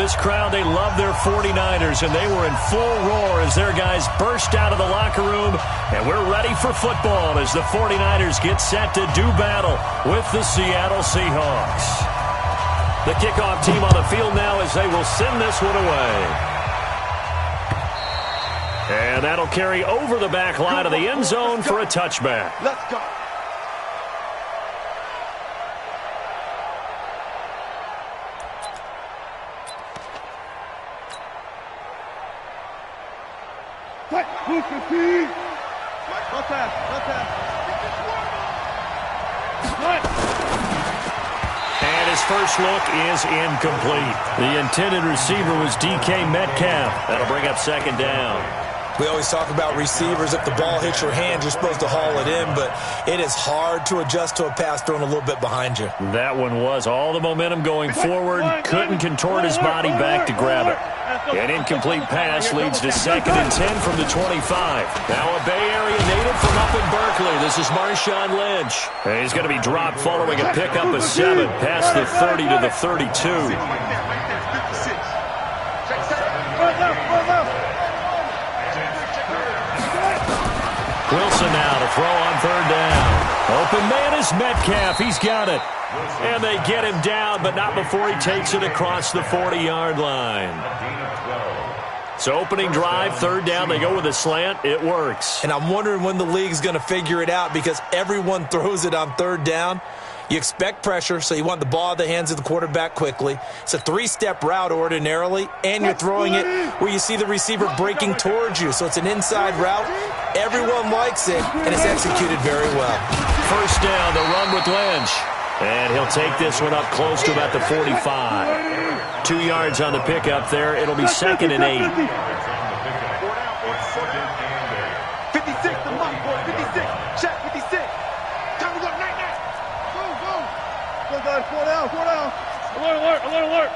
this crowd, they love their 49ers, and they were in full roar as their guys burst out of the locker room. And we're ready for football as the 49ers get set to do battle with the Seattle Seahawks. The kickoff team on the field now as they will send this one away. And that'll carry over the back line of the end zone for a touchback. Let's go. And his first look is incomplete. The intended receiver was DK Metcalf. That'll bring up second down. We always talk about receivers. If the ball hits your hand, you're supposed to haul it in, but it is hard to adjust to a pass thrown a little bit behind you. That one was all the momentum going forward. Couldn't contort his body back to grab it. An incomplete pass leads to 2nd and 10 from the 25. Now a Bay Area native from up in Berkeley. This is Marshawn Lynch. And he's going to be dropped following a pickup of 7 past the 30 to the 32. Wilson now to throw on 3rd down. Open man is Metcalf. He's got it. And they get him down, but not before he takes it across the 40-yard line. So opening drive, 3rd down. They go with a slant. It works. And I'm wondering when the league's going to figure it out because everyone throws it on 3rd down. You expect pressure, so you want the ball in the hands of the quarterback quickly. It's a 3-step route ordinarily, and you're throwing it where you see the receiver breaking towards you. So it's an inside route. Everyone likes it, and it's executed very well. 1st down, the run with Lynch. And he'll take this one up close to about the 45. 2 yards on the pickup there. It'll be 2nd and 8. 56, the money, boy. 56. Check 56. Time to go. Night. Go. Go, guys. 4 down. Alert. Come to work.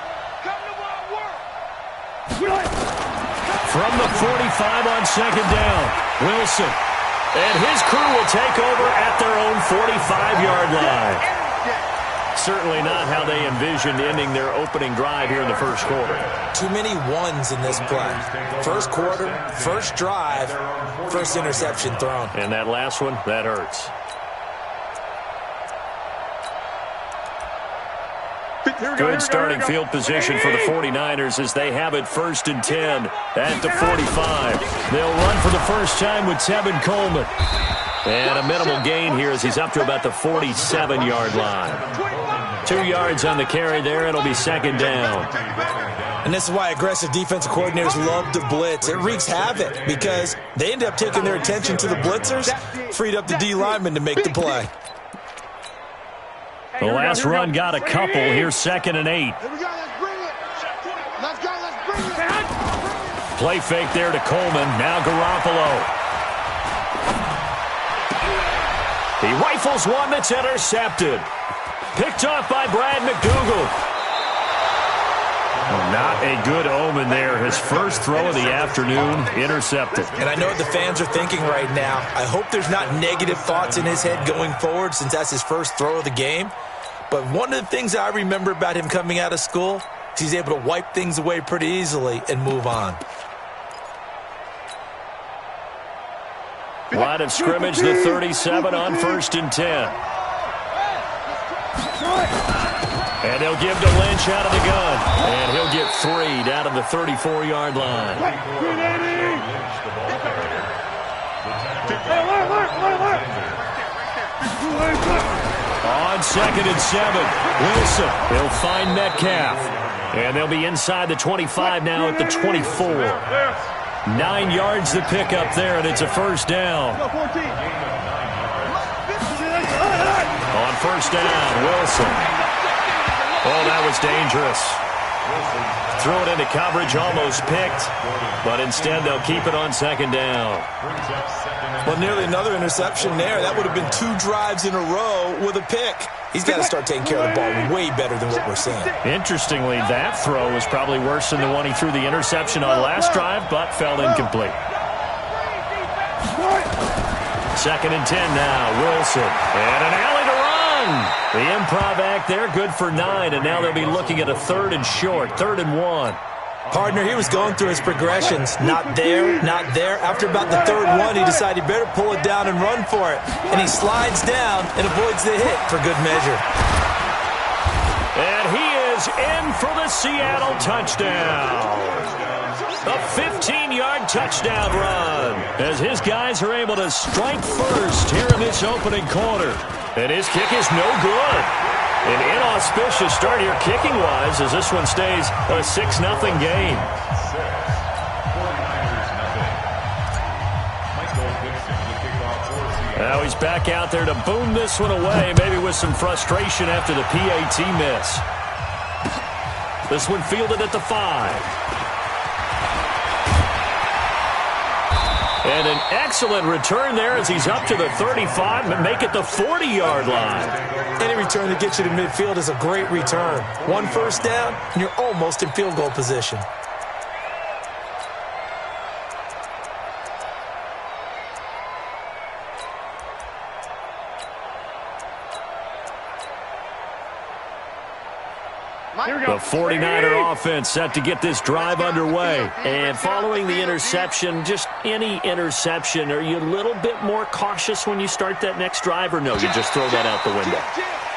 From the 45 on 2nd down, Wilson. And his crew will take over at their own 45-yard line. Certainly not how they envisioned ending their opening drive here in the first quarter. Too many ones in this play. First quarter, first drive, first interception thrown. And that last one, that hurts. Good starting field position for the 49ers as they have it 1st and 10 at the 45. They'll run for the first time with Tevin Coleman. And a minimal gain here as he's up to about the 47-yard line. 2 yards on the carry there. It'll be 2nd down. And this is why aggressive defensive coordinators love to blitz. It wreaks havoc because they end up taking their attention to the blitzers, freed up the D lineman to make the play. The last run got a couple. Here's 2nd and 8. Play fake there to Coleman. Now Garoppolo. He rifles one that's intercepted. Picked off by Brad McDougal. Not a good omen there. His first throw of the afternoon intercepted. And I know what the fans are thinking right now. I hope there's not negative thoughts in his head going forward since that's his first throw of the game. But one of the things I remember about him coming out of school is he's able to wipe things away pretty easily and move on. Line of scrimmage, the 37 on 1st and 10. And they'll give to Lynch out of the gun. And he'll get 3 down to the 34-yard line. On 2nd and 7, Wilson. He'll find Metcalf. And they'll be inside the 25 now at the 24. 9 yards to pick up there, and it's a 1st down. On 1st down, Wilson. Oh, that was dangerous. Threw it into coverage, almost picked, but instead they'll keep it on 2nd down. Well, nearly another interception there. That would have been 2 drives in a row with a pick. He's got to start taking care of the ball way better than what we're seeing. Interestingly, that throw was probably worse than the one he threw the interception on last drive, but fell incomplete. 2nd and 10 now, Wilson. And an alley to run. The improv act there, good for 9, and now they'll be looking at a 3rd and short, 3rd and 1. Partner, he was going through his progressions. Not there, not there. After about the 3rd one, he decided he better pull it down and run for it. And he slides down and avoids the hit for good measure. And he is in for the Seattle touchdown. A 15-yard touchdown run as his guys are able to strike first here in this opening quarter. And his kick is no good. An inauspicious start here kicking-wise as this one stays a 6-0 game. Now he's back out there to boom this one away, maybe with some frustration after the PAT miss. This one fielded at the 5. And an excellent return there as he's up to the 35 and make it the 40-yard line. Any return that gets you to midfield is a great return. 1 first down, and you're almost in field goal position. The 49er offense set to get this drive underway. And following the interception, just any interception, are you a little bit more cautious when you start that next drive, or no, you just throw that out the window?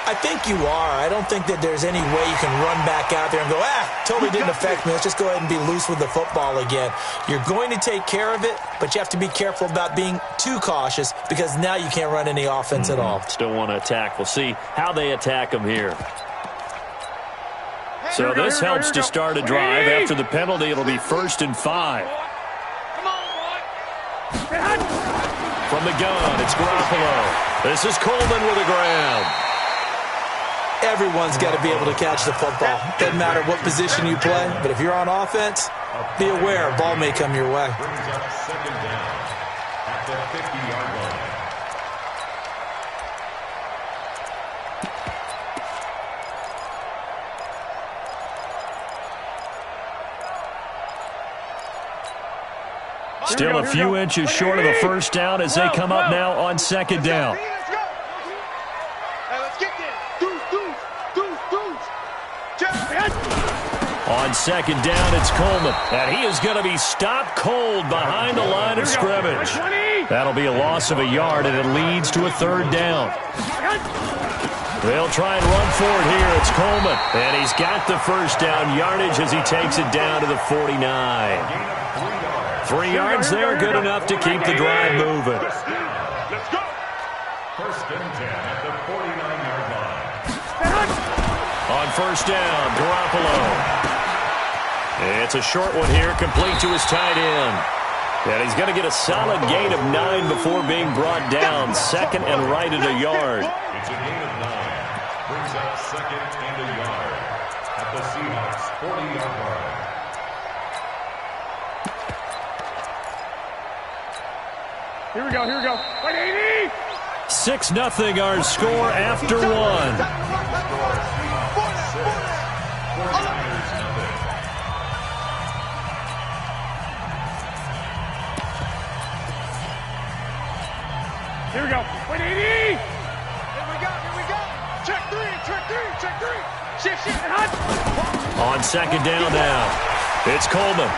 I think you are. I don't think that there's any way you can run back out there and go, totally didn't affect me. Let's just go ahead and be loose with the football again. You're going to take care of it, but you have to be careful about being too cautious because now you can't run any offense at all. Still want to attack. We'll see how they attack them here. So this helps to start a drive. After the penalty, it'll be 1st and 5. From the gun, it's Garoppolo. This is Coleman with the ground. Everyone's got to be able to catch the football. Doesn't matter what position you play, but if you're on offense, be aware a ball may come your way. Second down at the 50-yard line. Still a few inches short of the first down as they come up now on 2nd down. On 2nd down, it's Coleman. And he is going to be stopped cold behind the line of scrimmage. That'll be a loss of a yard, and it leads to a 3rd down. They'll try and run for it here. It's Coleman. And he's got the first down yardage as he takes it down to the 49. 3 yards there, good enough to keep the drive moving. Let's go. 1st and 10 at the 49-yard line. On 1st down, Garoppolo. It's a short one here, complete to his tight end. And he's going to get a solid gain of 9 before being brought down. 2nd and right at a yard. It's a gain of 9. Brings up 2nd and a yard at the Seahawks 40-yard line. Here we go, here we go. 180! 6-0 our score after 1. Here we go. 180! Here we go. Check 3, check 3, check 3. Shift, and hot. On 2nd down now, it's Coleman.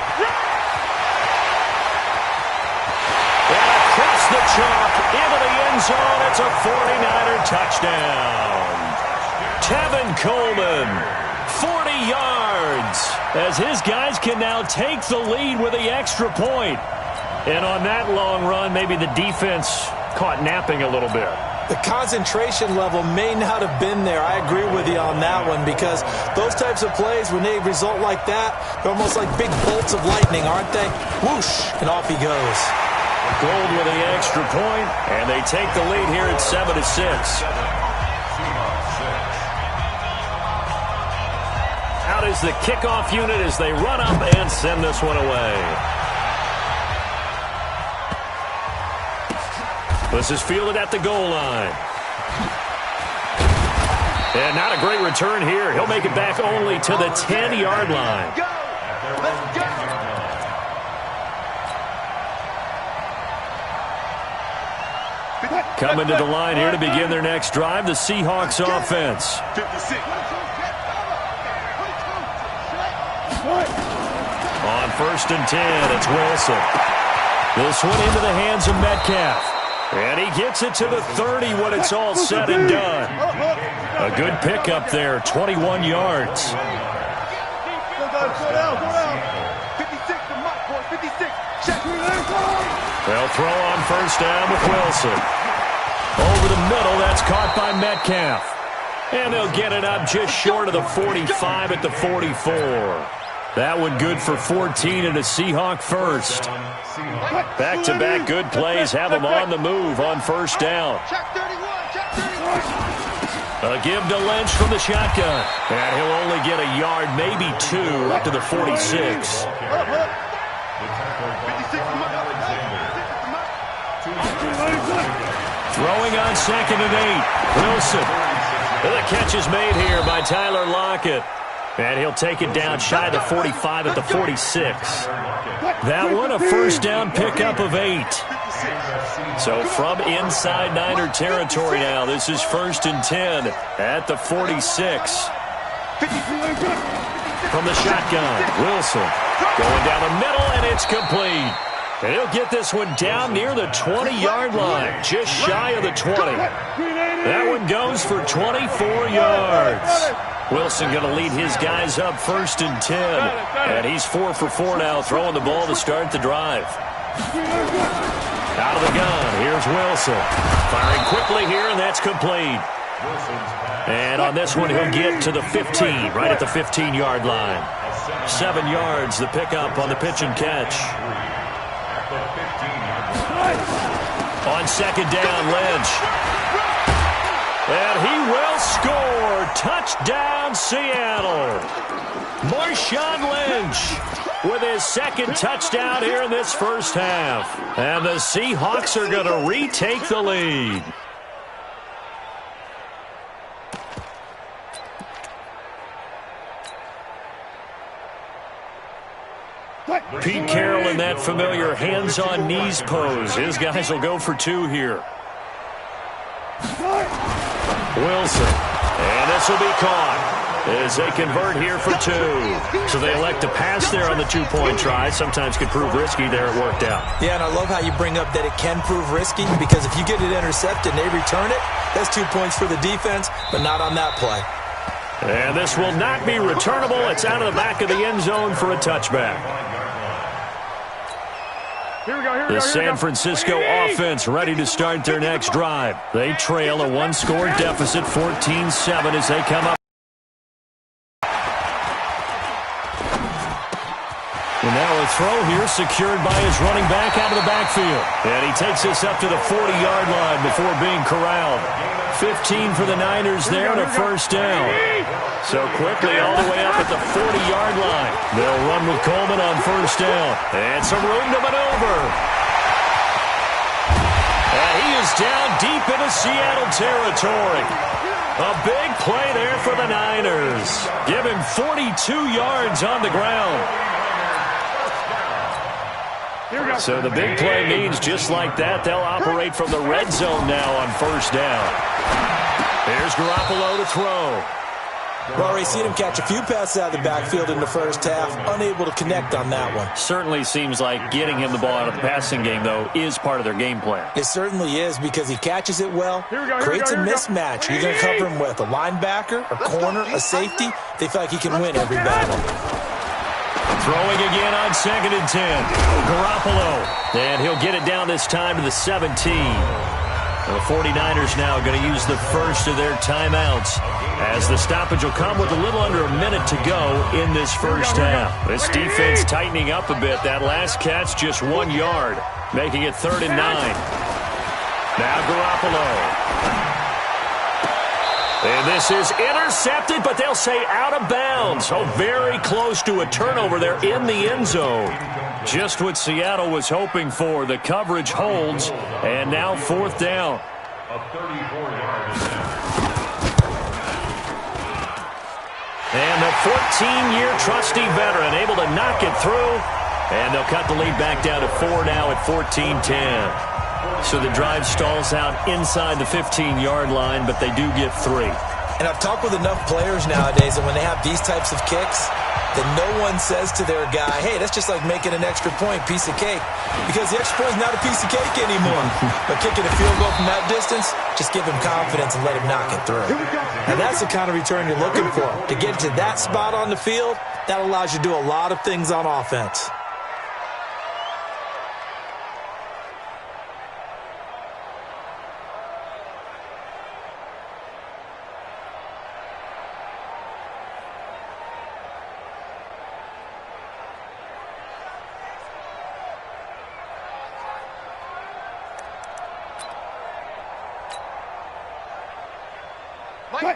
Across the chalk, into the end zone, it's a 49er touchdown. Tevin Coleman, 40 yards, as his guys can now take the lead with the extra point. And on that long run, maybe the defense caught napping a little bit. The concentration level may not have been there. I agree with you on that one because those types of plays, when they result like that, they're almost like big bolts of lightning, aren't they? Whoosh, and off he goes. Gold with the extra point, and they take the lead here at 7-6. Out is the kickoff unit as they run up and send this one away. This is fielded at the goal line. And not a great return here. He'll make it back only to the 10-yard line. Let's go! Coming to the line here to begin their next drive, the Seahawks offense. 56. On 1st and 10, it's Wilson. This one into the hands of Metcalf. And he gets it to the 30 when it's all said and done. A good pickup there, 21 yards. They'll throw on 1st down with Wilson. Over the middle, that's caught by Metcalf. And they'll get it up just short of the 45 at the 44. That one good for 14 and a Seahawk first. Back-to-back good plays have them on the move on 1st down. A give to Lynch from the shotgun. And he'll only get a yard, maybe 2, up to the 46. Throwing on 2nd and 8. Wilson. The catch is made here by Tyler Lockett. And he'll take it down shy of the 45 at the 46. That one a 1st down pickup of 8. So from inside Niner territory now, this is 1st and 10 at the 46. From the shotgun, Wilson going down the middle, and it's complete. And he'll get this one down near the 20-yard line, just shy of the 20. That one goes for 24 yards. Wilson going to lead his guys up 1st and 10. And he's 4 for 4 now, throwing the ball to start the drive. Out of the gun, here's Wilson. Firing quickly here, and that's complete. And on this one, he'll get to the 15, right at the 15-yard line. 7 yards, the pickup on the pitch and catch. On 2nd down, Lynch. And he will score. Touchdown, Seattle. Marshawn Lynch with his 2nd touchdown here in this 1st half. And the Seahawks are going to retake the lead. Pete Carroll in that familiar hands-on knees pose. His guys will go for 2 here. Wilson. And this will be caught as they convert here for 2. So they elect to pass there on the 2-point try. Sometimes could prove risky. There it worked out. Yeah, and I love how you bring up that it can prove risky, because if you get it intercepted and they return it, that's 2 points for the defense, but not on that play. And this will not be returnable. It's out of the back of the end zone for a touchback. The San Francisco offense ready to start their next drive. They trail a 1-score deficit, 14-7, as they come up. And now a throw here secured by his running back out of the backfield. And he takes this up to the 40-yard line before being corralled. 15 for the Niners there and a 1st down. So quickly all the way up at the 40-yard line. They'll run with Coleman on 1st down. And some room to maneuver. And he is down deep into Seattle territory. A big play there for the Niners. Give him 42 yards on the ground. So the big play means just like that, they'll operate from the red zone now on 1st down. Here's Garoppolo to throw. We've already seen him catch a few passes out of the backfield in the 1st half, unable to connect on that one. Certainly seems like getting him the ball out of the passing game, though, is part of their game plan. It certainly is, because he catches it well, creates a mismatch. You're going to cover him with a linebacker, a corner, a safety. They feel like he can win every battle. Throwing again on 2nd and 10. Garoppolo. And he'll get it down this time to the 17. The 49ers now going to use the first of their timeouts, as the stoppage will come with a little under a minute to go in this 1st half. This defense tightening up a bit. That last catch just 1 yard, making it 3rd and 9. Now Garoppolo. And this is intercepted, but they'll say out of bounds. Oh, very close to a turnover there in the end zone. Just what Seattle was hoping for. The coverage holds, and now 4th down. A 34-yard attempt. And the 14-year trusty veteran able to knock it through. And they'll cut the lead back down to 4 now at 14-10. So the drive stalls out inside the 15-yard line, but they do get 3. And I've talked with enough players nowadays that when they have these types of kicks, that no one says to their guy, hey, that's just like making an extra point, piece of cake. Because the extra point is not a piece of cake anymore. But kicking a field goal from that distance, just give him confidence and let him knock it through. And that's the kind of return you're looking for. To get to that spot on the field, that allows you to do a lot of things on offense.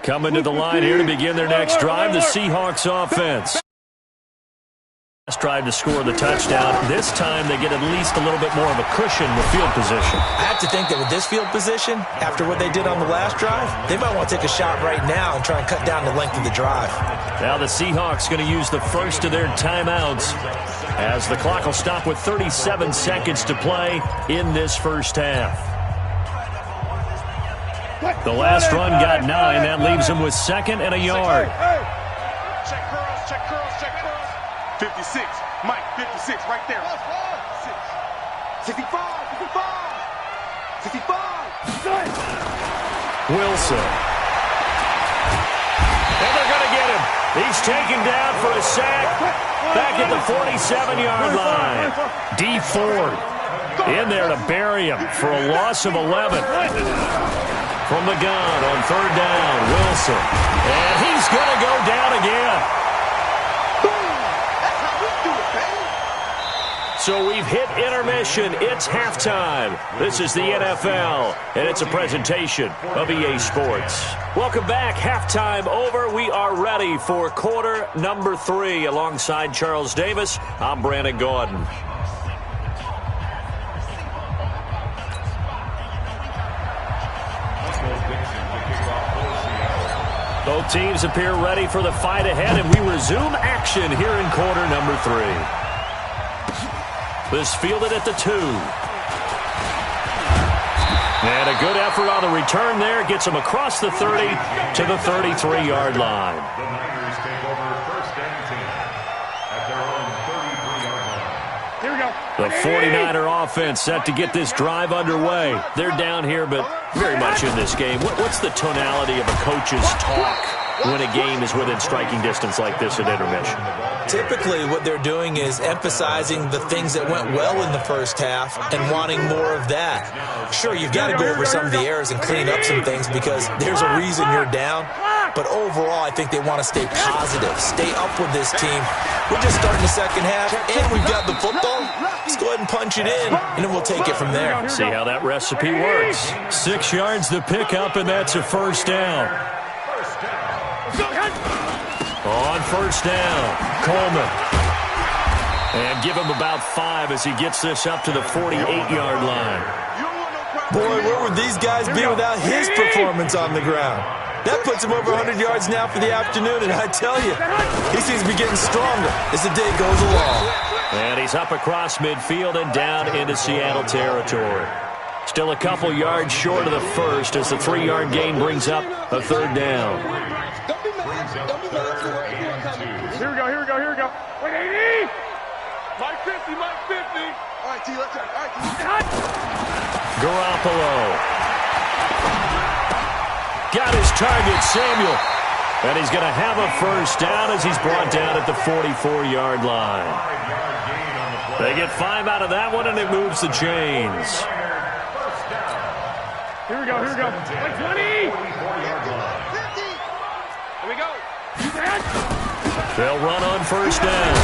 Coming to the line here to begin their next drive, the Seahawks offense. Last drive to score the touchdown. This time they get at least a little bit more of a cushion with field position. I have to think that with this field position, after what they did on the last drive, they might want to take a shot right now and try and cut down the length of the drive. Now the Seahawks going to use the first of their timeouts as the clock will stop with 37 seconds to play in this first half. The last run got 9. That leaves him with 2nd and a yard. Check curls, check curls, check curls. 56. Mike, 56 right there. 65, 65, 65. Wilson. And they're going to get him. He's taken down for a sack back at the 47-yard line. D. Ford in there to bury him for a loss of 11. From the gun on 3rd down, Wilson. And he's going to go down again. That's how we do it, baby. So we've hit intermission. It's halftime. This is the NFL, and it's a presentation of EA Sports. Welcome back. Halftime over. We are ready for quarter number 3. Alongside Charles Davis, I'm Brandon Gordon. Both teams appear ready for the fight ahead, and we resume action here in quarter number 3. This fielded at the 2. And a good effort on the return there. Gets him across the 30 to the 33-yard line. The Niners take over 1st and 10 at their own 33-yard line. Here we go. The 49er offense set to get this drive underway. They're down here, but very much in this game. What's the tonality of a coach's talk when a game is within striking distance like this at intermission? Typically, what they're doing is emphasizing the things that went well in the first half and wanting more of that. Sure, you've got to go over some of the errors and clean up some things because there's a reason you're down. But overall, I think they want to stay positive, stay up with this team. We're just starting the second half, and we've got the football. Let's go ahead and punch it in, and then we'll take it from there. See how that recipe works. 6 yards to pick up, and that's a 1st down. On 1st down, Coleman. And give him about 5 as he gets this up to the 48-yard line. Boy, where would these guys be without his performance on the ground? That puts him over 100 yards now for the afternoon, and I tell you, he seems to be getting stronger as the day goes along. And he's up across midfield and down into Seattle territory. Still a couple yards short of the first as the 3-yard gain brings up a 3rd down. Here we go, here we go, here we go. Wait, 80! Mike 50, Mike 50. All right, T, let's go. All right, T. Garoppolo. Got his target, Samuel. And he's going to have a 1st down as he's brought down at the 44-yard line. They get 5 out of that one, and it moves the chains. Here we go, here we go. Like 20! 50! Here we go. They'll run on 1st down.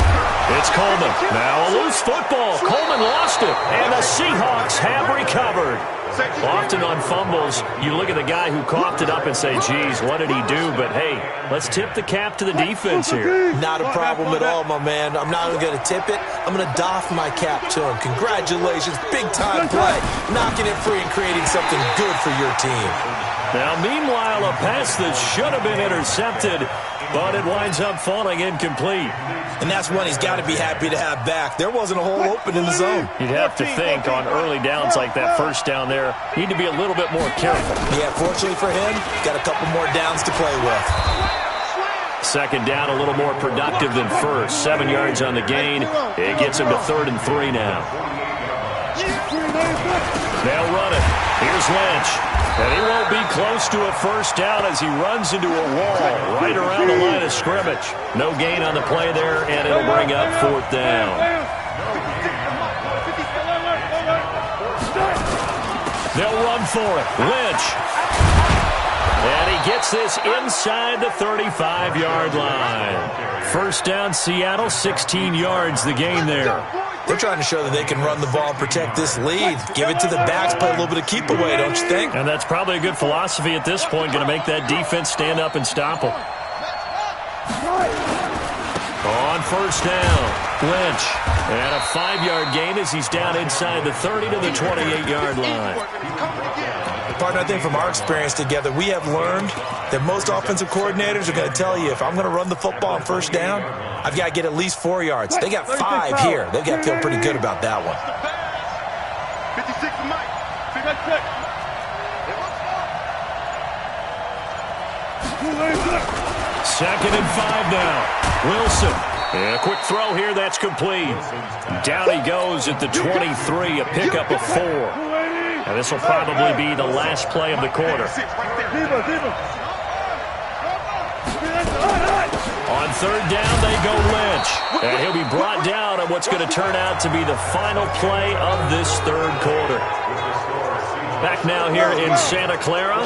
It's Coleman. Now a loose football. Coleman lost it, and the Seahawks have recovered. Often on fumbles, you look at the guy who coughed it up and say, geez, what did he do? But, hey, let's tip the cap to the defense here. Not a problem at all, my man. I'm not even going to tip it. I'm going to doff my cap to him. Congratulations. Big-time play. Knocking it free and creating something good for your team. Now, meanwhile, a pass that should have been intercepted but it winds up falling incomplete. And that's one he's got to be happy to have back. There wasn't a hole open in the zone. You'd have to think on early downs like that first down there, you need to be a little bit more careful. Yeah, fortunately for him, got a couple more downs to play with. Second down, a little more productive than first. 7 yards on the gain. It gets him to 3rd and 3 now. They'll run it. Here's Lynch. And he won't be close to a first down as he runs into a wall right around the line of scrimmage. No gain on the play there, and it'll bring up 4th down. They'll run for it. Lynch. And he gets this inside the 35-yard line. First down, Seattle, 16 yards the gain there. They're trying to show that they can run the ball and protect this lead. Give it to the backs, play a little bit of keep away, don't you think? And that's probably a good philosophy at this point, going to make that defense stand up and stop them. On first down, Lynch. And a 5-yard gain as he's down inside the 30 to the 28-yard line. Partner, I think from our experience together, we have learned that most offensive coordinators are going to tell you, if I'm going to run the football on first down, I've got to get at least 4 yards. They got 5 here. They've got to feel pretty good about that one. 56 to Mike. 2nd and 5 now. Wilson. And a quick throw here, that's complete. Down he goes at the 23, a pickup of 4. And this will probably be the last play of the quarter. On 3rd down, they go Lynch. And he'll be brought down on what's going to turn out to be the final play of this 3rd quarter. Back now here in Santa Clara.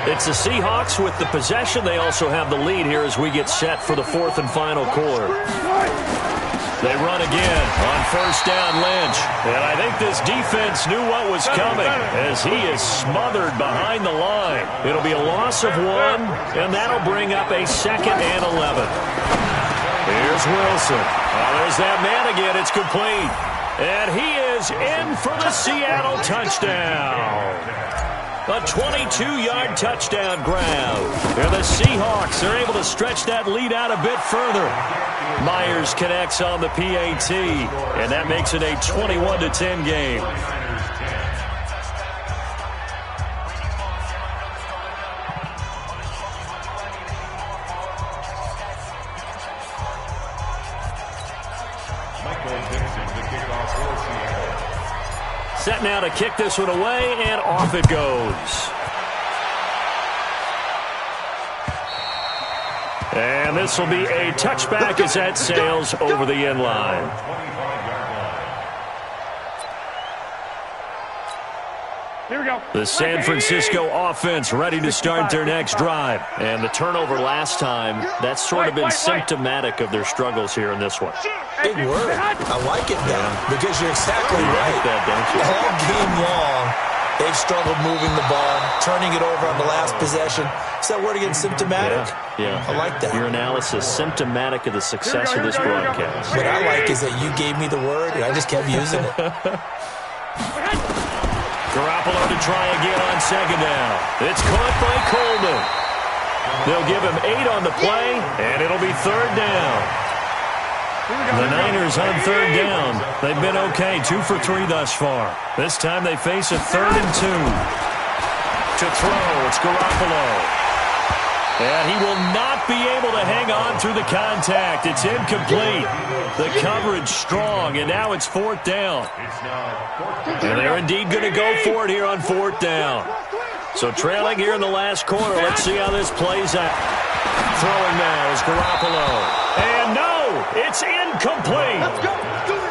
It's the Seahawks with the possession. They also have the lead here as we get set for the 4th and final quarter. They run again on first down, Lynch. And I think this defense knew what was coming as he is smothered behind the line. It'll be a loss of 1, and that'll bring up a 2nd and 11. Here's Wilson. Oh, there's that man again. It's complete. And he is in for the Seattle touchdown. A 22-yard touchdown grab. And the Seahawks are able to stretch that lead out a bit further. Myers connects on the PAT, and that makes it a 21-10 game. Set now to kick this one away, and off it goes. And this will be a touchback as that sails over the end line. Here we go. The San Francisco offense ready to start their next drive. And the turnover last time, that's sort of been symptomatic of their struggles here in this one. Big word. I like it now because you're exactly right. That, don't you? All game long, they've struggled moving the ball, turning it over on the last possession. Is that word again, symptomatic? Yeah. I like that. Your analysis, symptomatic of the success of this broadcast. What I like is that you gave me the word, and I just kept using it. Garoppolo to try again on 2nd down. It's caught by Coleman. They'll give him 8 on the play, and it'll be 3rd down. The Niners on 3rd down. They've been okay, 2 for 3 thus far. This time they face a 3rd and 2. To throw, it's Garoppolo. And he will not be able to hang on through the contact. It's incomplete. The coverage strong, and now it's 4th down. And they're indeed going to go for it here on 4th down. So trailing here in the last quarter, let's see how this plays out. Throwing now is Garoppolo. And no, it's incomplete.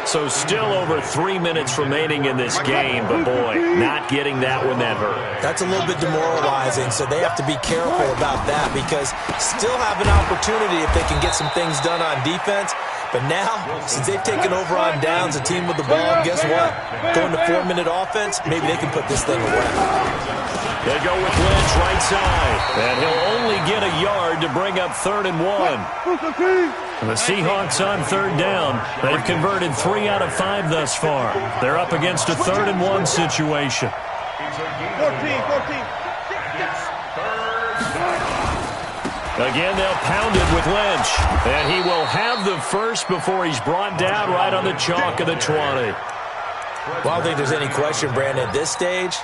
So still over 3 minutes remaining in this game, but boy, not getting that one that hurt. That's a little bit demoralizing, so they have to be careful about that because still have an opportunity if they can get some things done on defense. But now, since they've taken over on downs, a team with the ball, guess what? Going to 4-minute offense, maybe they can put this thing away. They go with Lynch right side, and he'll only get a yard to bring up 3rd and 1. And the Seahawks on 3rd down. They've converted 3 out of 5 thus far. They're up against a 3rd and 1 situation. 14. Again, they'll pound it with Lynch. And he will have the first before he's brought down right on the chalk of the 20. Well, I don't think there's any question, Brandon, at this stage,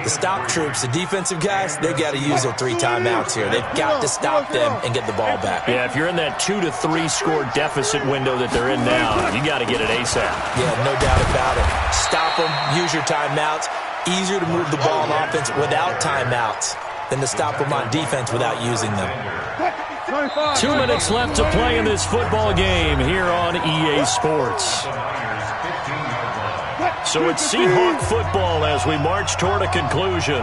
the stop troops, the defensive guys, they've got to use their 3 timeouts here. They've got to stop them and get the ball back. Yeah, if you're in that 2 to 3 score deficit window that they're in now, you got to get it ASAP. Yeah, no doubt about it. Stop them, use your timeouts. Easier to move the ball on offense without timeouts than to stop them on defense without using them. 2 minutes left to play in this football game here on EA Sports. So it's Seahawk football as we march toward a conclusion.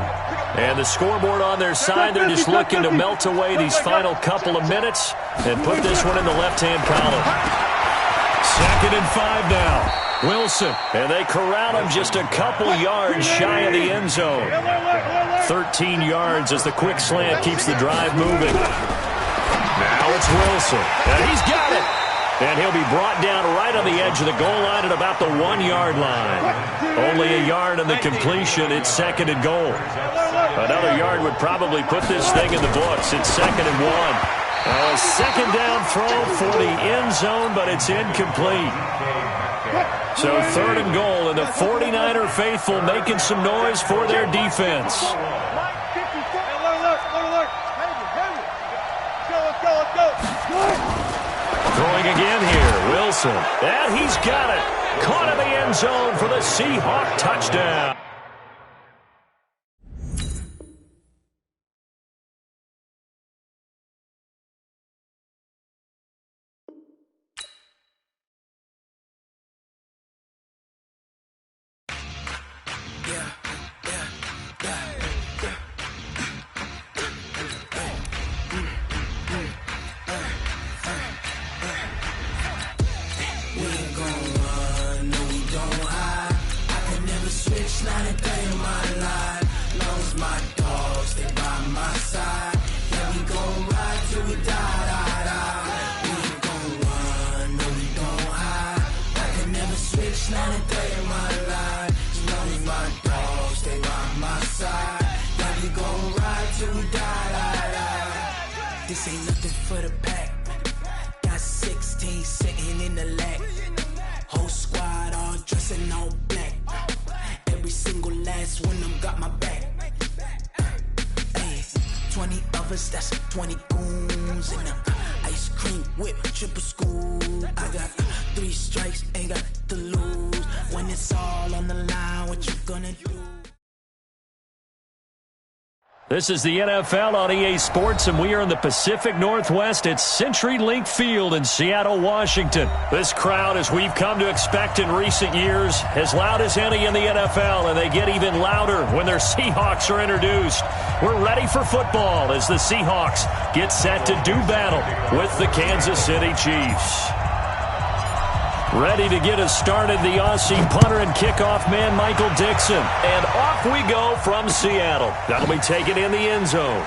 And the scoreboard on their side, they're just looking to melt away these final couple of minutes and put this one in the left-hand column. 2nd and 5 now. Wilson, and they corral him just a couple yards shy of the end zone. 13 yards as the quick slant keeps the drive moving. Now it's Wilson, and he's got it. And he'll be brought down right on the edge of the goal line at about the 1-yard line. Only a yard on the completion. It's 2nd and goal. Another yard would probably put this thing in the books. It's 2nd and 1. A second down throw for the end zone, but it's incomplete. So 3rd and goal, and the 49er faithful making some noise for their defense. Throwing again here, Wilson. And he's got it. Caught in the end zone for the Seahawk touchdown. This ain't nothing for the pack. Got 16 sitting in the lap. Whole squad all dressing all black. Every single last one of them got my back. Hey, 20 of us, that's 20 goons in the ice cream whip, triple school. I got 3 strikes, ain't got to lose. When it's all on the line, what you gonna do? This is the NFL on EA Sports, and we are in the Pacific Northwest at CenturyLink Field in Seattle, Washington. This crowd, as we've come to expect in recent years, as loud as any in the NFL, and they get even louder when their Seahawks are introduced. We're ready for football as the Seahawks get set to do battle with the Kansas City Chiefs. Ready to get us started, the Aussie punter and kickoff man, Michael Dixon. And off we go from Seattle. That'll be taken in the end zone.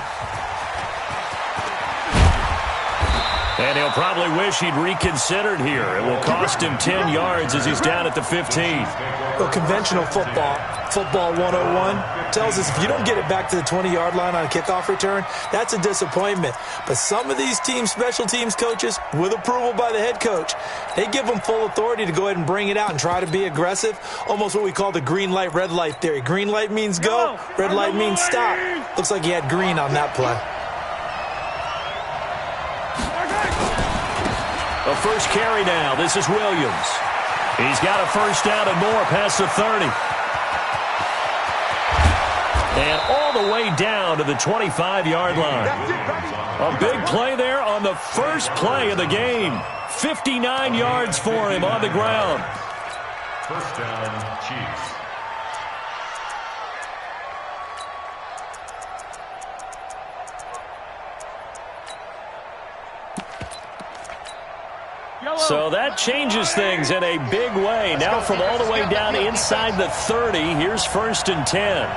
And he'll probably wish he'd reconsidered here. It will cost him 10 yards as he's down at the 15. Well, conventional football 101, tells us if you don't get it back to the 20-yard line on a kickoff return, that's a disappointment. But some of these teams, special teams coaches, with approval by the head coach, they give them full authority to go ahead and bring it out and try to be aggressive, almost what we call the green light, red light theory. Green light means go, red light means stop. Looks like he had green on that play. A first carry now. This is Williams. He's got a first down and more past the 30. And all the way down to the 25-yard line. A big play there on the first play of the game. 59 yards for him on the ground. First down, Chiefs. So that changes things in a big way. Now from all the way down inside the 30, here's 1st and 10.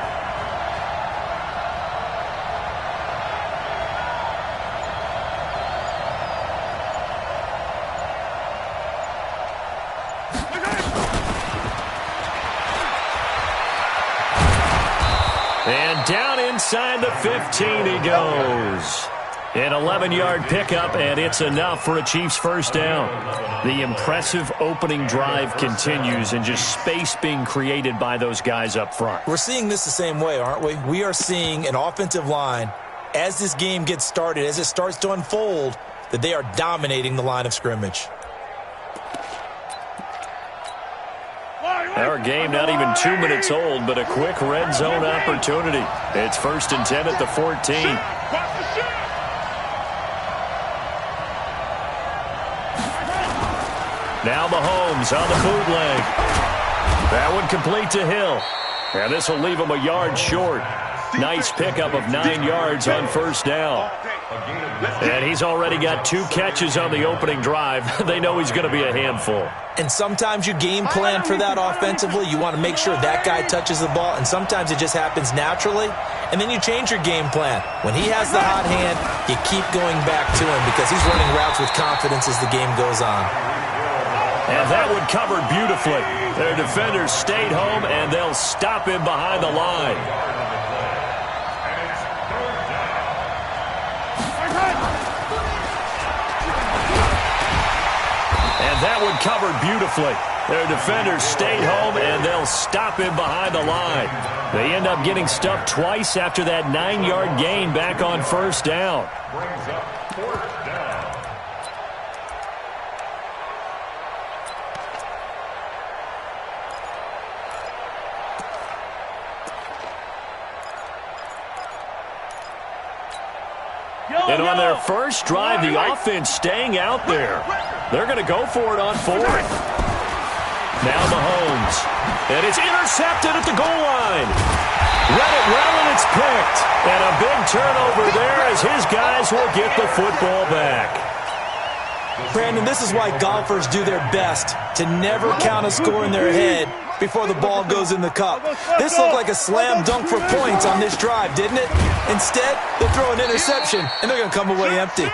And down inside the 15 he goes. An 11-yard pickup, and it's enough for a Chiefs first down. The impressive opening drive continues, and just space being created by those guys up front. We're seeing this the same way, aren't we? We are seeing an offensive line, as this game gets started, as it starts to unfold, that they are dominating the line of scrimmage. Our game not even 2 minutes old, but a quick red zone opportunity. It's 1st and 10 at the 14. Now Mahomes on the bootleg. That one complete to Hill. And this will leave him a yard short. Nice pickup of 9 yards on first down. And he's already got 2 catches on the opening drive. They know he's going to be a handful. And sometimes you game plan for that offensively. You want to make sure that guy touches the ball, and sometimes it just happens naturally. And then you change your game plan. When he has the hot hand, you keep going back to him because he's running routes with confidence as the game goes on. And that one covered beautifully. Their defenders stayed home, and they'll stop him behind the line. And that one covered beautifully. Their defenders stayed home, and they'll stop him behind the line. They end up getting stuffed twice after that 9-yard gain back on first down. Brings up 4th down. And on their first drive, the offense staying out there. They're going to go for it on 4th. Now Mahomes. And it's intercepted at the goal line. Read it well, and it's picked. And a big turnover there as his guys will get the football back. Brandon, this is why golfers do their best to never count a score in their head before the ball goes in the cup. This looked like a slam dunk for points on this drive, didn't it? Instead, they throw an interception, and they're going to come away empty.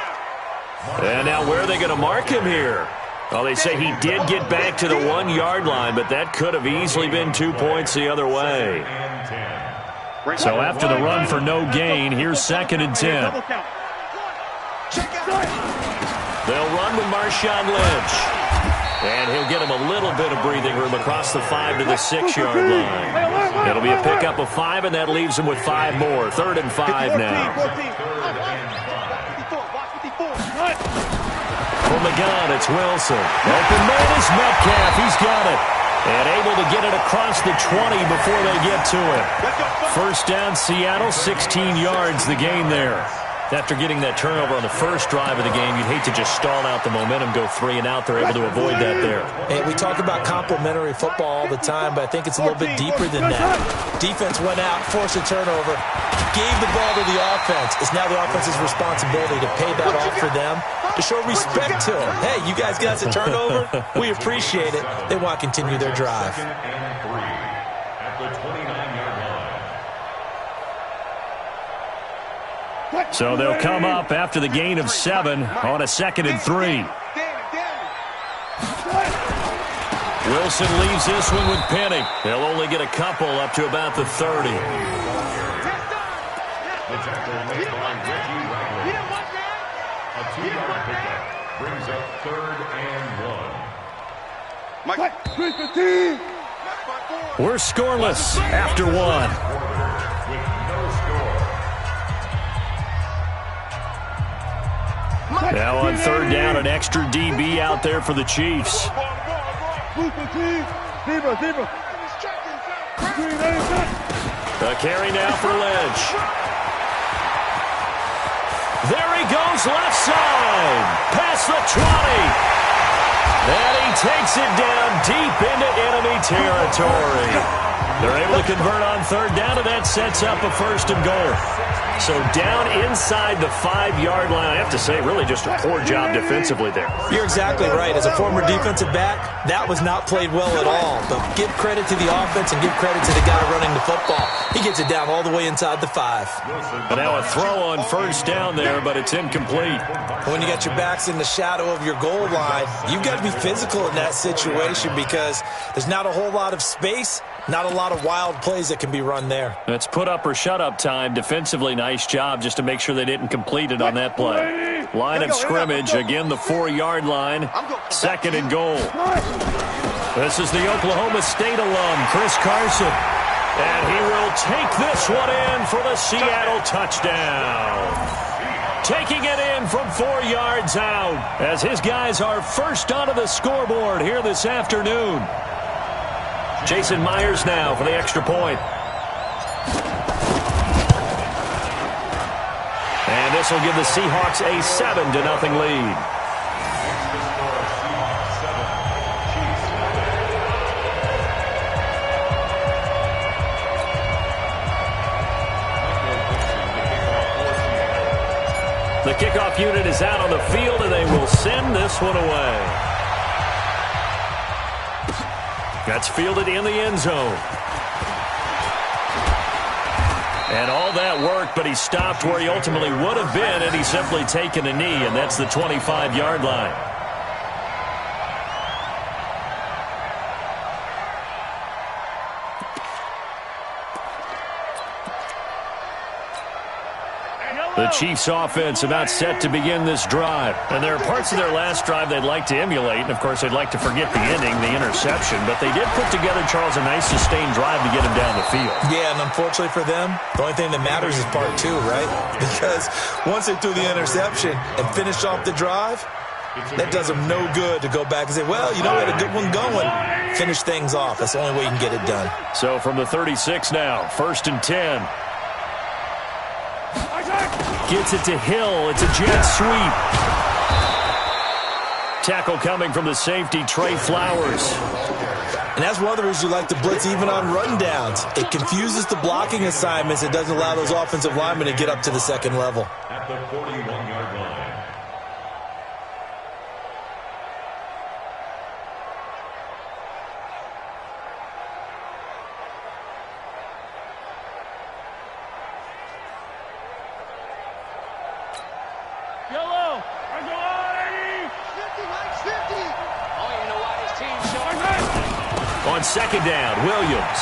And now where are they going to mark him here? Well, they say he did get back to the 1-yard line, but that could have easily been 2 points the other way. So after the run for no gain, here's 2nd and 10. They'll run with Marshawn Lynch. And he'll get him a little bit of breathing room across the 5 to the 6-yard line. It'll be a pickup of 5, and that leaves him with 5 more. 3rd and 5 now. From the gun, it's Wilson. Open man is Metcalf. He's got it. And able to get it across the 20 before they get to it. First down, Seattle, 16 yards the gain there. After getting that turnover on the first drive of the game, you'd hate to just stall out the momentum, go 3 and out. They're able to avoid that there. Hey, we talk about complementary football all the time, but I think it's a little bit deeper than that. Defense went out, forced a turnover, gave the ball to the offense. It's now the offense's responsibility to pay that off for them, to show respect to them. Hey, you guys got us a turnover. We appreciate it. They want to continue their drive. 2nd and 3 at the 29-yard line. So they'll come up after the gain of 7 on a 2nd and 3. Wilson leaves this one with Penny. They'll only get a couple up to about the 30. The tackle made by Reggie Wagner. A 2-yard pickup brings up 3rd and 1. We're scoreless after 1. With no score. Now on 3rd down, an extra DB out there for the Chiefs. A carry now for Lynch. There he goes, left side. Past the 20. And he takes it down deep into enemy territory. They're able to convert on 3rd down, and that sets up a 1st and goal. So down inside the 5-yard line. I have to say, really just a poor job defensively there. You're exactly right. As a former defensive back, that was not played well at all. But give credit to the offense and give credit to the guy running the football. He gets it down all the way inside the 5. But now a throw on 1st down there, but it's incomplete. When you got your backs in the shadow of your goal line, you've got to be physical in that situation because there's not a whole lot of space, Not a lot of wild plays that can be run there. It's put up or shut up time. Defensively, nice job just to make sure they didn't complete it on that play. Line of scrimmage, again the 4-yard line. 2nd and goal. This is the Oklahoma State alum, Chris Carson. And he will take this one in for the Seattle touchdown. Taking it in from 4 yards out as his guys are first onto the scoreboard here this afternoon. Jason Myers now for the extra point. And this will give the Seahawks a 7-0 lead. The kickoff unit is out on the field, and they will send this one away. That's fielded in the end zone. And all that worked, but he stopped where he ultimately would have been had he simply taken a knee, and that's the 25-yard line. The Chiefs' offense about set to begin this drive. And there are parts of their last drive they'd like to emulate. And, of course, they'd like to forget the ending, the interception. But they did put together, Charles, a nice sustained drive to get him down the field. Yeah, and unfortunately for them, the only thing that matters is part 2, right? Because once they threw the interception and finished off the drive, that does them no good to go back and say, well, you know, we had a good one going. Finish things off. That's the only way you can get it done. So from the 36 now, 1st and 10. Gets it to Hill. It's a jet sweep. Tackle coming from the safety, Trey Flowers. And that's one of the reasons you like to blitz even on rundowns. It confuses the blocking assignments. It doesn't allow those offensive linemen to get up to the second level. At the 41-yard line. On 2nd down, Williams.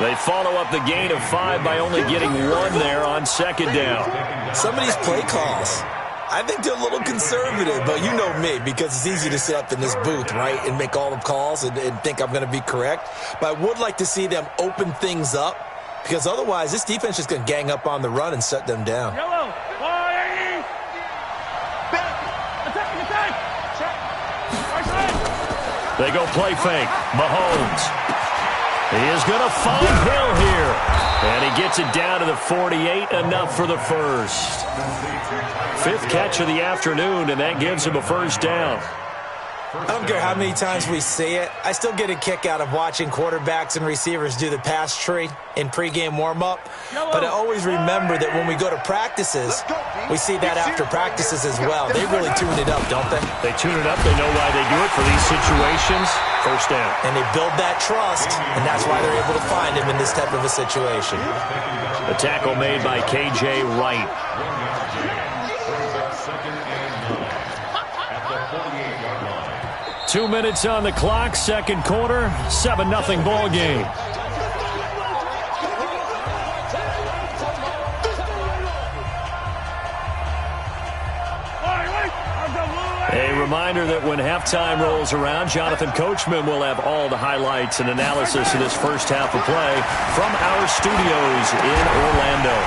They follow up the gain of 5 by only getting 1 there on 2nd down. Some of these play calls, I think they're a little conservative, but you know me, because it's easy to sit up in this booth, right, and make all the calls and think I'm going to be correct. But I would like to see them open things up, because otherwise this defense is going to gang up on the run and shut them down. They go play fake. Mahomes. He is going to find Hill here. And he gets it down to the 48, enough for the first. 5th catch of the afternoon, and that gives him a first down. I don't care how many times we see it. I still get a kick out of watching quarterbacks and receivers do the pass tree in pregame warm-up. But I always remember that when we go to practices, we see that after practices as well. They really tune it up, don't they? They tune it up. They know why they do it for these situations. First down. And they build that trust, and that's why they're able to find him in this type of a situation. The tackle made by K.J. Wright. 2 minutes on the clock, 2nd quarter, 7-0 ball game. A reminder that when halftime rolls around, Jonathan Coachman will have all the highlights and analysis of this first half of play from our studios in Orlando.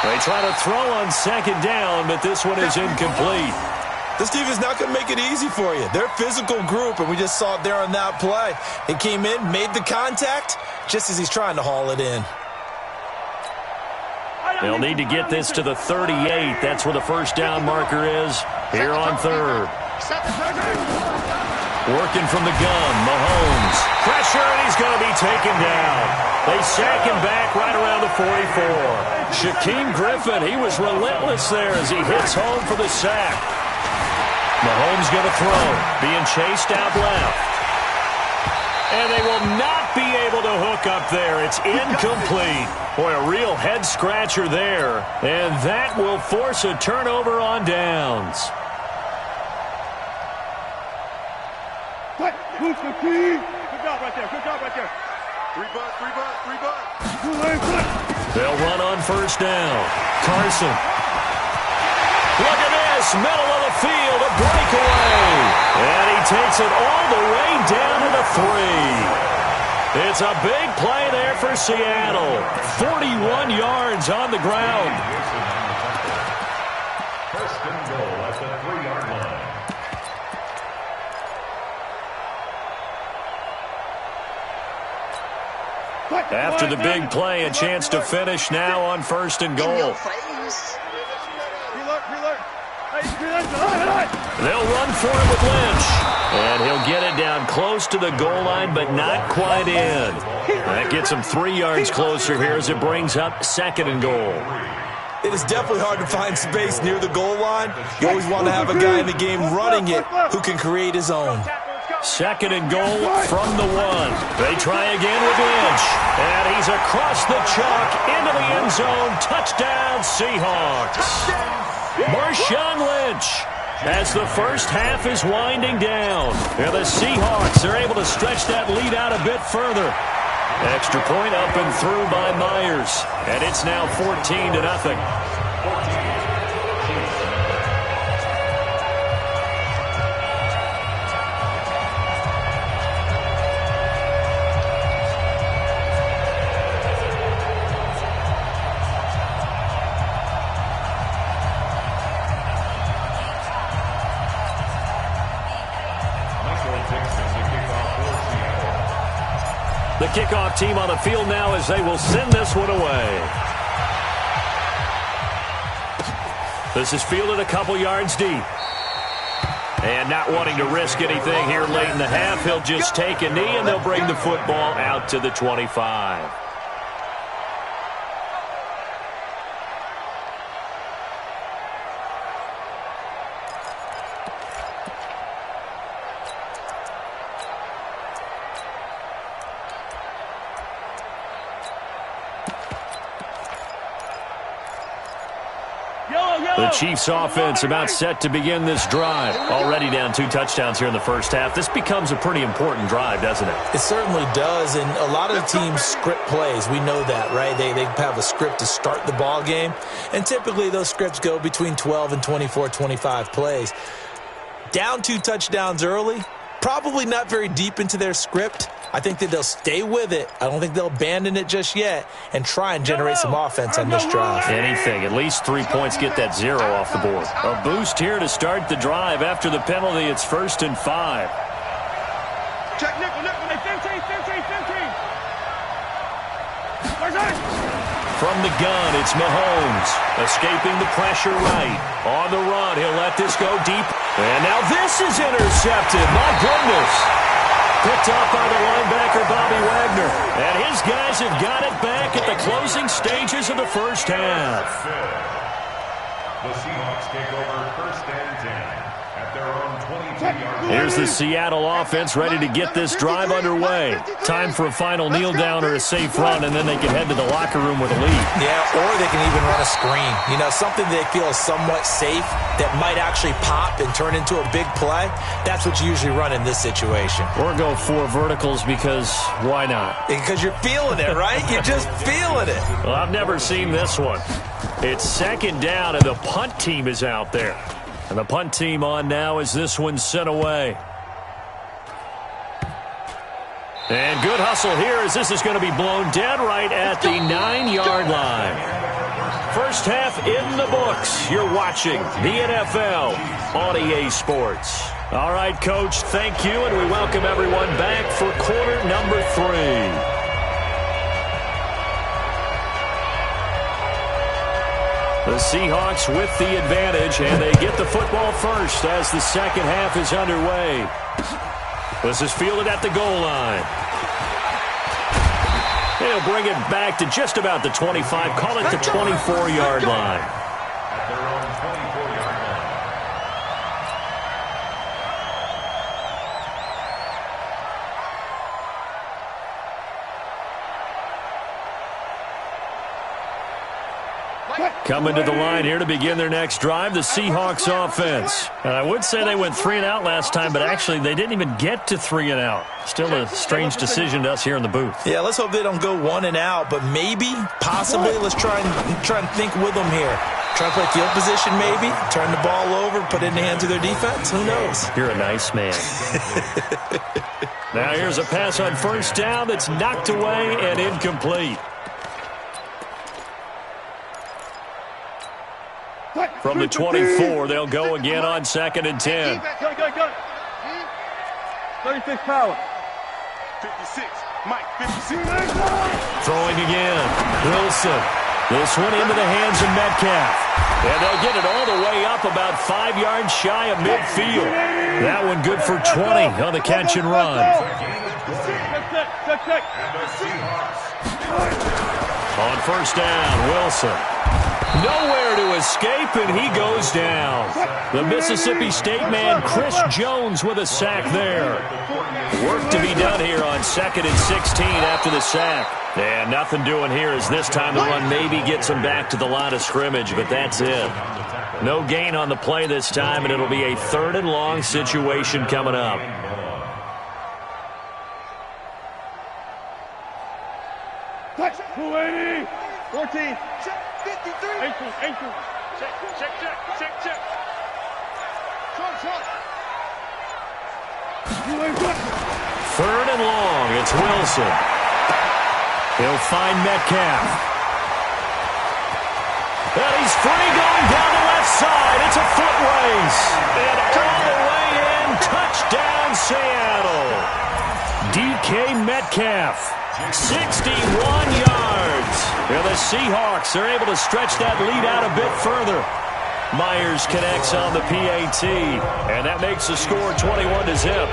They try to throw on 2nd down, but this one is incomplete. This team is not going to make it easy for you. They're a physical group, and we just saw it there on that play. He came in, made the contact, just as he's trying to haul it in. They'll need to get this to the 38. That's where the first down marker is here on 3rd. Working from the gun, Mahomes. Pressure, and he's going to be taken down. They sack him back right around the 44. Shaquem Griffin, he was relentless there as he hits home for the sack. Mahomes going to throw, being chased out left. And they will not be able to hook up there. It's incomplete. Boy, a real head-scratcher there. And that will force a turnover on downs. job right there. Good job right there. 3 butts, 3 butts, 3 butts. They'll run on first down. Carson. Look at this. Middle of the field. A breakaway. And he takes it all the way down to the 3. It's a big play there for Seattle. 41 yards on the ground. First and goal at the 3-yard line. After the big play, a chance to finish now on first and goal. They'll run for it with Lynch. And he'll get it down close to the goal line, but not quite in. That gets him 3 yards closer here as it brings up second and goal. It is definitely hard to find space near the goal line. You always want to have a guy in the game running it who can create his own. Second and goal from the 1. They try again with Lynch. And he's across the chalk into the end zone. Touchdown, Seahawks. Marshawn Lynch. As the first half is winding down. And the Seahawks are able to stretch that lead out a bit further. Extra point up and through by Myers. And it's now 14-0. The kickoff team on the field now as they will send this one away. This is fielded a couple yards deep. And not wanting to risk anything here late in the half, he'll just take a knee and they'll bring the football out to the 25. The Chiefs offense about set to begin this drive. Already down 2 touchdowns here in the first half. This becomes a pretty important drive, doesn't it? It certainly does, and a lot of the teams script plays. We know that, right? They have a script to start the ball game, and typically those scripts go between 12 and 24, 25 plays. Down 2 touchdowns early, probably not very deep into their script. I think that they'll stay with it. I don't think they'll abandon it just yet and try and generate some offense on this drive. Anything. At least 3 points get that 0 off the board. A boost here to start the drive. After the penalty, it's 1st and 5. Check nickel, nickel. 15. From the gun, it's Mahomes. Escaping the pressure right. On the run, he'll let this go deep. And now this is intercepted. My goodness. Picked up by the linebacker, Bobby Wagner. And his guys have got it back at the closing stages of the first half. The Seahawks take over 1st and 10 at their own 22-yard line. Here's the Seattle offense ready to get this drive underway. Time for a final kneel down or a safe run, and then they can head to the locker room with a lead. Yeah, or they can even run a screen. You know, something they feel is somewhat safe that might actually pop and turn into a big play. That's what you usually run in this situation. Or go 4 verticals because why not? Because you're feeling it, right? You're just feeling it. Well, I've never seen this one. It's 2nd down, and the punt team is out there. And the punt team on now as this one's sent away. And good hustle here as this is going to be blown dead right at the 9-yard line. First half in the books. You're watching the NFL on EA Sports. All right, Coach, thank you, and we welcome everyone back for quarter number 3. The Seahawks with the advantage, and they get the football first as the second half is underway. This is fielded at the goal line. They'll bring it back to just about the 25, call it the 24-yard line. At their own 24-yard line. Coming to the line here to begin their next drive, the Seahawks offense. And I would say they went 3 and out last time, but actually they didn't even get to 3 and out. Still a strange decision to us here in the booth. Yeah, let's hope they don't go 1 and out, but maybe, possibly, let's try and think with them here. Try to play field position maybe, turn the ball over, put it in the hands of their defense. Who knows? You're a nice man. Now here's a pass on first down that's knocked away and incomplete. From the 24, they'll go again on 2nd and 10. Go. 36 power. 56. Mike, 56. Throwing again. Wilson. This one into the hands of Metcalf. And they'll get it all the way up about 5 yards shy of midfield. That one good for 20 on the catch and run. Check. On first down, Wilson. Nowhere to escape, and he goes down. The Mississippi State man, Chris Jones, with a sack there. Work to be done here on 2nd and 16 after the sack. And nothing doing here as this time the run maybe gets him back to the line of scrimmage, but that's it. No gain on the play this time, and it'll be a 3rd and long situation coming up. Touch. 280. 14. 53. 18. Check. Short. 3rd and long. It's Wilson. He'll find Metcalf. And he's free going down the left side. It's a foot race. And all the way in. Touchdown, Seattle. DK Metcalf. 61 yards. And the Seahawks are able to stretch that lead out a bit further. Myers connects on the PAT. And that makes the score 21-0.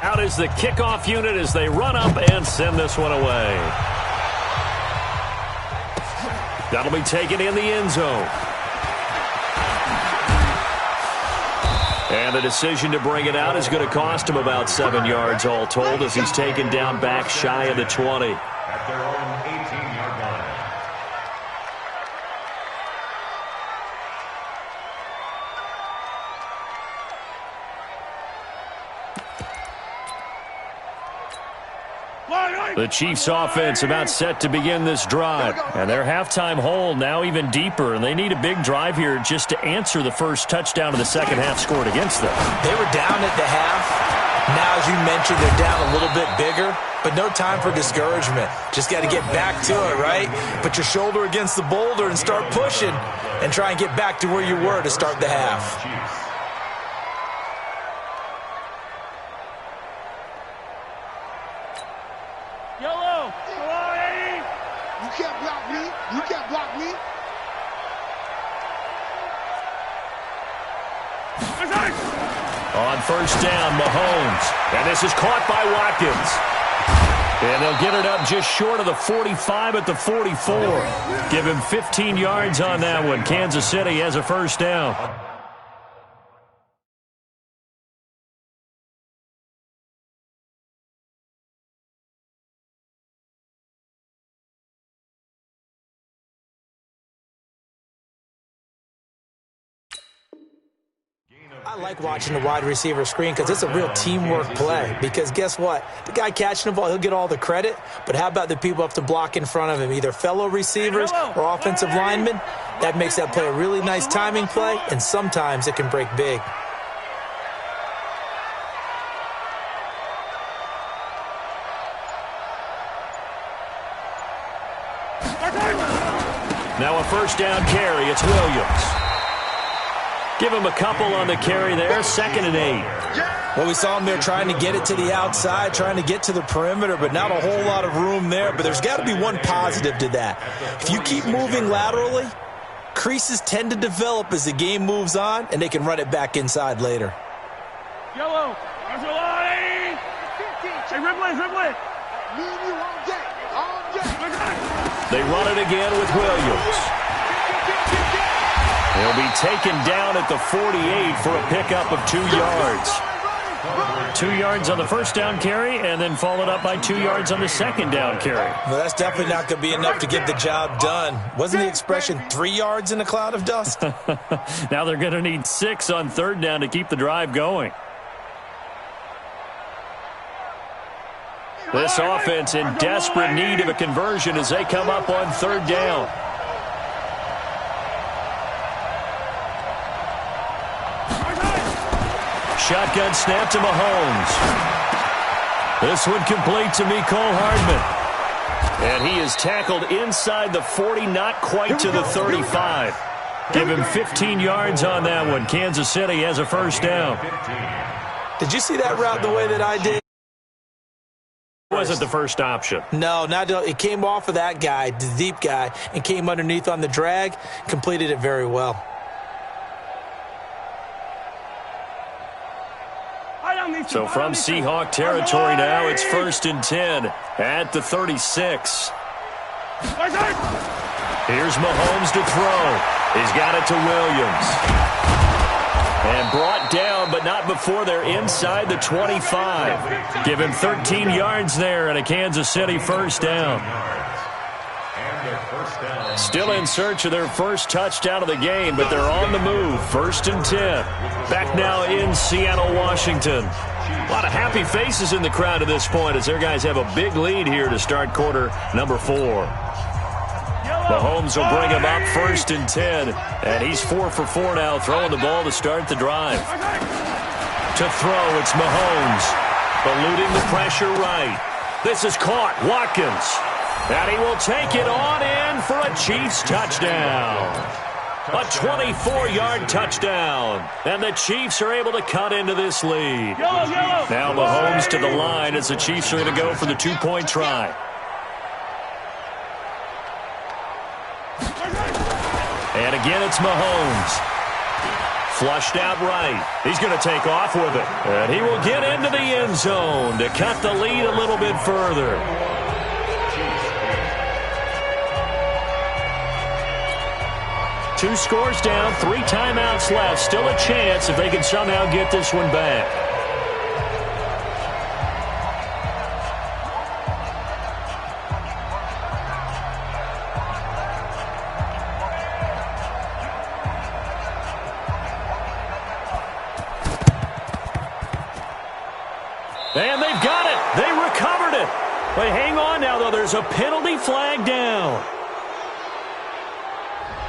Out is the kickoff unit as they run up and send this one away. That'll be taken in the end zone. And the decision to bring it out is going to cost him about 7 yards all told as he's taken down back shy of the 20. At their own 18-yard line. The Chiefs offense about set to begin this drive. And their halftime hole now even deeper. And they need a big drive here just to answer the first touchdown of the second half scored against them. They were down at the half. Now, as you mentioned, they're down a little bit bigger. But no time for discouragement. Just got to get back to it, right? Put your shoulder against the boulder and start pushing. And try and get back to where you were to start the half. Yellow. Come on, Eddie. You can't block me. On first down, Mahomes. And this is caught by Watkins. And they'll get it up just short of the 45 at the 44. Give him 15 yards on that one. Kansas City has a first down. I like watching the wide receiver screen because it's a real teamwork play. Because guess what? The guy catching the ball, he'll get all the credit. But how about the people up to block in front of him, either fellow receivers or offensive linemen? That makes that play a really nice timing play, and sometimes it can break big. Now a first down carry. It's Williams. Give him a couple on the carry there. 2nd and 8. Well, we saw him there trying to get it to the outside, trying to get to the perimeter, but not a whole lot of room there. But there's got to be one positive to that. If you keep moving laterally, creases tend to develop as the game moves on, and they can run it back inside later. Yellow. There's a line. Hey, Ribley. They run it again with Williams. He'll be taken down at the 48 for a pickup of 2 yards. 2 yards on the first down carry, and then followed up by 2 yards on the second down carry. Well, that's definitely not going to be enough to get the job done. Wasn't the expression 3 yards in a cloud of dust? Now they're going to need 6 on third down to keep the drive going. This offense in desperate need of a conversion as they come up on third down. Shotgun snap to Mahomes. This one complete to Mecole Hardman. And he is tackled inside the 40, not quite to the 35. Give him 15 yards on that one. Kansas City has a first down. Did you see that route the way that I did? Wasn't the first option. No, it came off of that guy, the deep guy, and came underneath on the drag, completed it very well. So from Seahawk territory now, it's 1st and 10 at the 36. Here's Mahomes to throw. He's got it to Williams. And brought down, but not before they're inside the 25. Give him 13 yards there and a Kansas City first down. Still in search of their first touchdown of the game, but they're on the move. 1st and 10. Back now in Seattle, Washington. A lot of happy faces in the crowd at this point as their guys have a big lead here to start quarter number 4. Mahomes will bring him up 1st and 10. And he's 4 for 4 now, throwing the ball to start the drive. To throw, it's Mahomes. Eluding the pressure right. This is caught. Watkins. And he will take it on in for a Chiefs touchdown. A 24-yard touchdown. And the Chiefs are able to cut into this lead. Now Mahomes to the line as the Chiefs are going to go for the 2-point try. And again, it's Mahomes. Flushed out right. He's going to take off with it. And he will get into the end zone to cut the lead a little bit further. Two scores down, 3 timeouts left. Still a chance if they can somehow get this one back. And they've got it. They recovered it. But hang on now, though. There's a penalty flag down.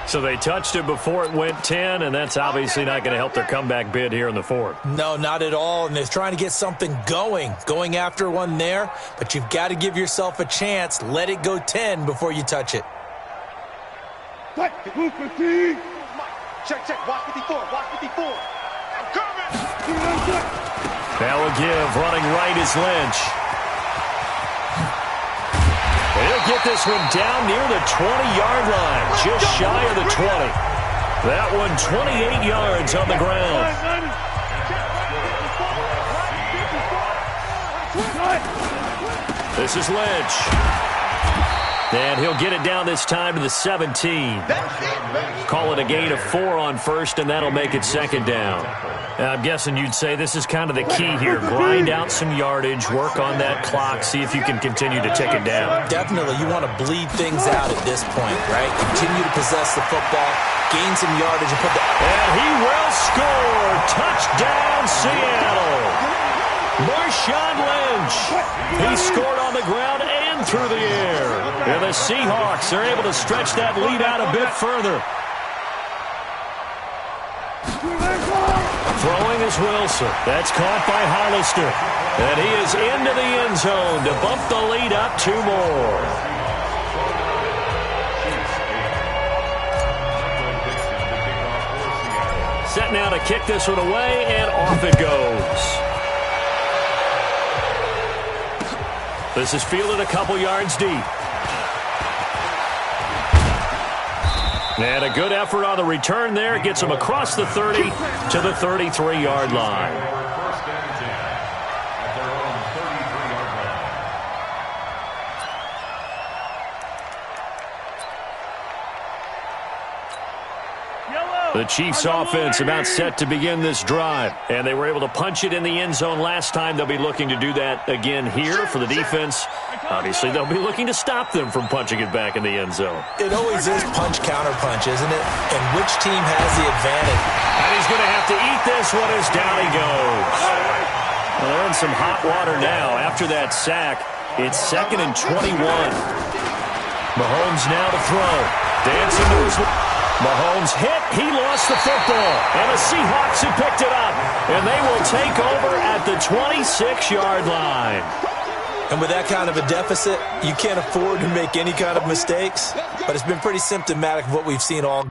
So they touched it before it went 10, and that's obviously not going to help their comeback bid here in the 4th. No, not at all, and they're trying to get something going after one there, but you've got to give yourself a chance. Let it go 10 before you touch it. Check, watch 54, watch 54. I'm coming. Now a give, running right is Lynch. He'll get this one down near the 20-yard line, just shy of the 20. That one 28 yards on the ground. This is Lynch. And he'll get it down this time to the 17. Call it a gain of 4 on first, and that'll make it second down. I'm guessing you'd say this is kind of the key here. Grind out some yardage, work on that clock, see if you can continue to tick it down. Definitely. You want to bleed things out at this point, right? Continue to possess the football, gain some yardage, and put the... And he will score! Touchdown, Seattle! Marshawn Lynch. He scored on the ground and through the air. And the Seahawks are able to stretch that lead out a bit further. Throwing is Wilson. That's caught by Hollister. And he is into the end zone to bump the lead up 2 more. Set now to kick this one away, and off it goes. This is fielded a couple yards deep. And a good effort on the return there. Gets him across the 30 to the 33-yard line. First and 10 at their own 33-yard line. The Chiefs offense about set to begin this drive. And they were able to punch it in the end zone last time. They'll be looking to do that again here for the defense. Obviously, they'll be looking to stop them from punching it back in the end zone. It always is punch-counter-punch, isn't it? And which team has the advantage? And he's going to have to eat this one as down he goes. Well, they're in some hot water now. After that sack, it's 2nd and 21. Mahomes now to throw. Dancing to his... Mahomes hit. He lost the football. And the Seahawks have picked it up. And they will take over at the 26-yard line. And with that kind of a deficit, you can't afford to make any kind of mistakes. But it's been pretty symptomatic of what we've seen all